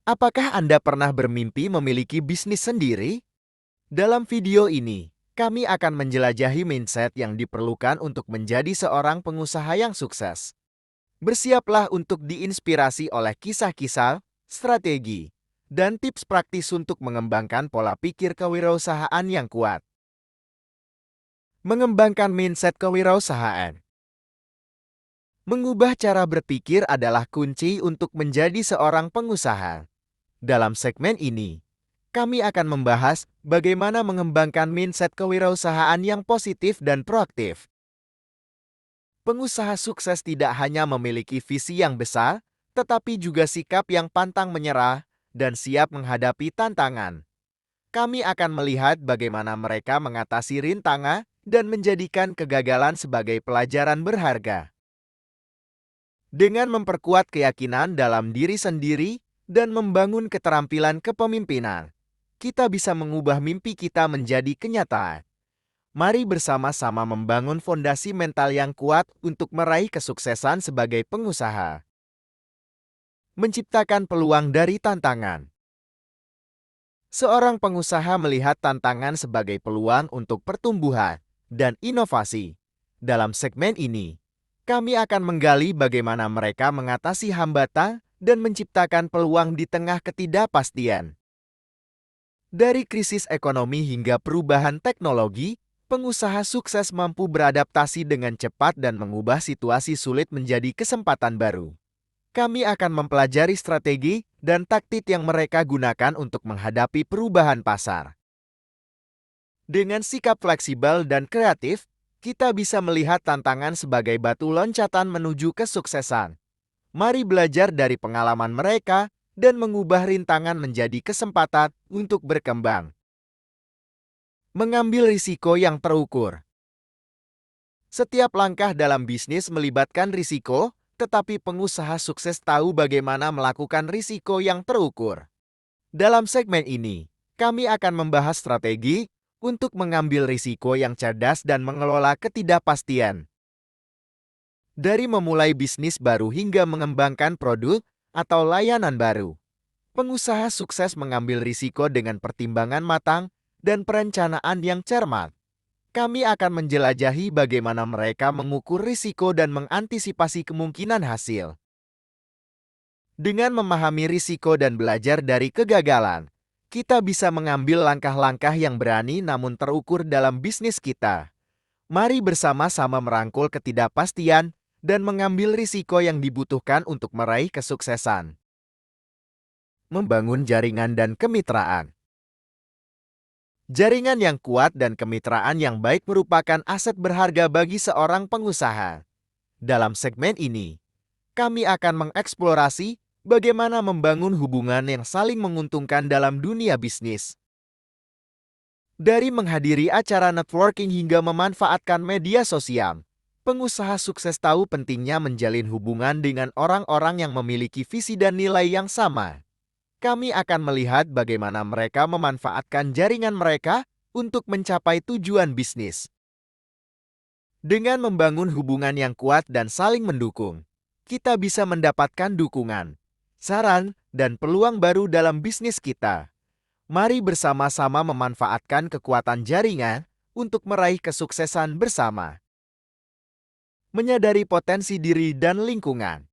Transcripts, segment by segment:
Apakah Anda pernah bermimpi memiliki bisnis sendiri? Dalam video ini, kami akan menjelajahi mindset yang diperlukan untuk menjadi seorang pengusaha yang sukses. Bersiaplah untuk diinspirasi oleh kisah-kisah, strategi, dan tips praktis untuk mengembangkan pola pikir kewirausahaan yang kuat. Mengembangkan mindset kewirausahaan. Mengubah cara berpikir adalah kunci untuk menjadi seorang pengusaha. Dalam segmen ini, kami akan membahas bagaimana mengembangkan mindset kewirausahaan yang positif dan proaktif. Pengusaha sukses tidak hanya memiliki visi yang besar, tetapi juga sikap yang pantang menyerah dan siap menghadapi tantangan. Kami akan melihat bagaimana mereka mengatasi rintangan dan menjadikan kegagalan sebagai pelajaran berharga. Dengan memperkuat keyakinan dalam diri sendiri dan membangun keterampilan kepemimpinan, kita bisa mengubah mimpi kita menjadi kenyataan. Mari bersama-sama membangun fondasi mental yang kuat untuk meraih kesuksesan sebagai pengusaha. Menciptakan peluang dari tantangan. Seorang pengusaha melihat tantangan sebagai peluang untuk pertumbuhan dan inovasi. Dalam segmen ini, kami akan menggali bagaimana mereka mengatasi hambatan dan menciptakan peluang di tengah ketidakpastian. Dari krisis ekonomi hingga perubahan teknologi, pengusaha sukses mampu beradaptasi dengan cepat dan mengubah situasi sulit menjadi kesempatan baru. Kami akan mempelajari strategi dan taktik yang mereka gunakan untuk menghadapi perubahan pasar. Dengan sikap fleksibel dan kreatif, kita bisa melihat tantangan sebagai batu loncatan menuju kesuksesan. Mari belajar dari pengalaman mereka dan mengubah rintangan menjadi kesempatan untuk berkembang. Mengambil risiko yang terukur. Setiap langkah dalam bisnis melibatkan risiko, tetapi pengusaha sukses tahu bagaimana melakukan risiko yang terukur. Dalam segmen ini, kami akan membahas strategi untuk mengambil risiko yang cerdas dan mengelola ketidakpastian. Dari memulai bisnis baru hingga mengembangkan produk atau layanan baru, pengusaha sukses mengambil risiko dengan pertimbangan matang dan perencanaan yang cermat. Kami akan menjelajahi bagaimana mereka mengukur risiko dan mengantisipasi kemungkinan hasil. Dengan memahami risiko dan belajar dari kegagalan, kita bisa mengambil langkah-langkah yang berani namun terukur dalam bisnis kita. Mari bersama-sama merangkul ketidakpastian dan mengambil risiko yang dibutuhkan untuk meraih kesuksesan. Membangun jaringan dan kemitraan. Jaringan yang kuat dan kemitraan yang baik merupakan aset berharga bagi seorang pengusaha. Dalam segmen ini, kami akan mengeksplorasi bagaimana membangun hubungan yang saling menguntungkan dalam dunia bisnis. Dari menghadiri acara networking hingga memanfaatkan media sosial, pengusaha sukses tahu pentingnya menjalin hubungan dengan orang-orang yang memiliki visi dan nilai yang sama. Kami akan melihat bagaimana mereka memanfaatkan jaringan mereka untuk mencapai tujuan bisnis. Dengan membangun hubungan yang kuat dan saling mendukung, kita bisa mendapatkan dukungan, saran, dan peluang baru dalam bisnis kita. Mari bersama-sama memanfaatkan kekuatan jaringan untuk meraih kesuksesan bersama. Menyadari potensi diri dan lingkungan.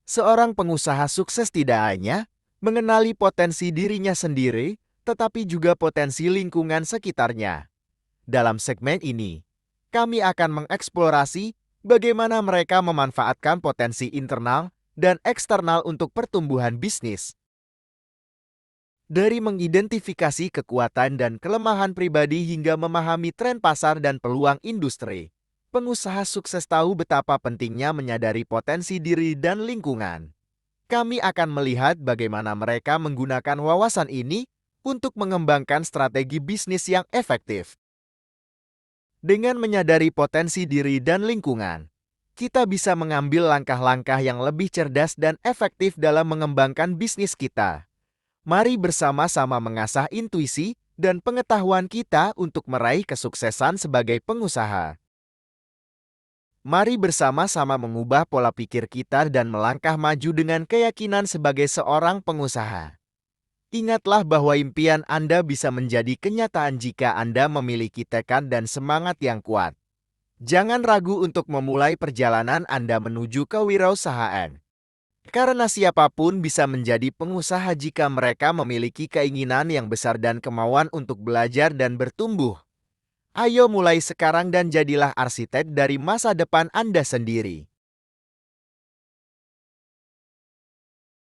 Seorang pengusaha sukses tidak hanya mengenali potensi dirinya sendiri, tetapi juga potensi lingkungan sekitarnya. Dalam segmen ini, kami akan mengeksplorasi bagaimana mereka memanfaatkan potensi internal dan eksternal untuk pertumbuhan bisnis. Dari mengidentifikasi kekuatan dan kelemahan pribadi hingga memahami tren pasar dan peluang industri, pengusaha sukses tahu betapa pentingnya menyadari potensi diri dan lingkungan. Kami akan melihat bagaimana mereka menggunakan wawasan ini untuk mengembangkan strategi bisnis yang efektif. Dengan menyadari potensi diri dan lingkungan, kita bisa mengambil langkah-langkah yang lebih cerdas dan efektif dalam mengembangkan bisnis kita. Mari bersama-sama mengasah intuisi dan pengetahuan kita untuk meraih kesuksesan sebagai pengusaha. Mari bersama-sama mengubah pola pikir kita dan melangkah maju dengan keyakinan sebagai seorang pengusaha. Ingatlah bahwa impian Anda bisa menjadi kenyataan jika Anda memiliki tekad dan semangat yang kuat. Jangan ragu untuk memulai perjalanan Anda menuju kewirausahaan. Karena siapapun bisa menjadi pengusaha jika mereka memiliki keinginan yang besar dan kemauan untuk belajar dan bertumbuh. Ayo mulai sekarang dan jadilah arsitek dari masa depan Anda sendiri.